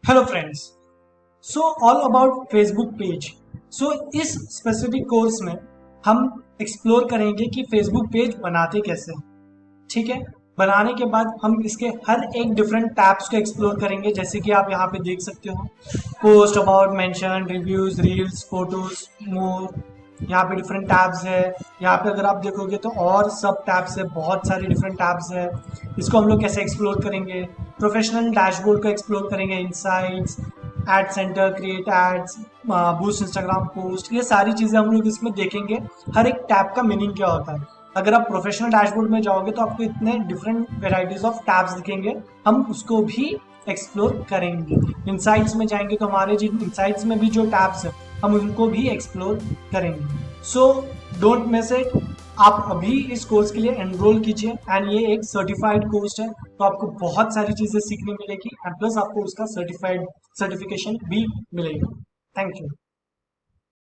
Hello friends, so all about Facebook page. So इस specific course में हम explore करेंगे कि फेसबुक पेज बनाते कैसे हैं। ठीक है, बनाने के बाद हम इसके हर एक डिफरेंट टैब्स को एक्सप्लोर करेंगे, जैसे कि आप यहाँ पे देख सकते हो। Post, about, mention, reviews, reels, photos, more. यहाँ पे डिफरेंट टैब्स है। यहाँ पे अगर आप देखोगे तो और सब टैब्स है, बहुत सारे डिफरेंट टैब्स है। इसको हम लोग कैसे एक्सप्लोर करेंगे? प्रोफेशनल डैशबोर्ड को एक्सप्लोर करेंगे, insights, ad center, create ads, boost Instagram post, ये सारी चीजें हम लोग इसमें देखेंगे। हर एक टैब का मीनिंग क्या होता है। अगर आप प्रोफेशनल डैशबोर्ड में जाओगे तो आपको इतने डिफरेंट वेराइटीज ऑफ टैब्स दिखेंगे, हम उसको भी एक्सप्लोर करेंगे। इनसाइट्स में जाएंगे तो हमारे जिन इनसाइट्स में भी जो टैब्स है हम उनको भी एक्सप्लोर करेंगे। So don't miss it. आप अभी इस कोर्स के लिए एनरोल कीजिए एंड ये एक सर्टिफाइड कोर्स है, तो आपको बहुत सारी चीजें सीखने मिलेगी एंड प्लस आपको उसका सर्टिफिकेशन भी मिलेगा। Thank you.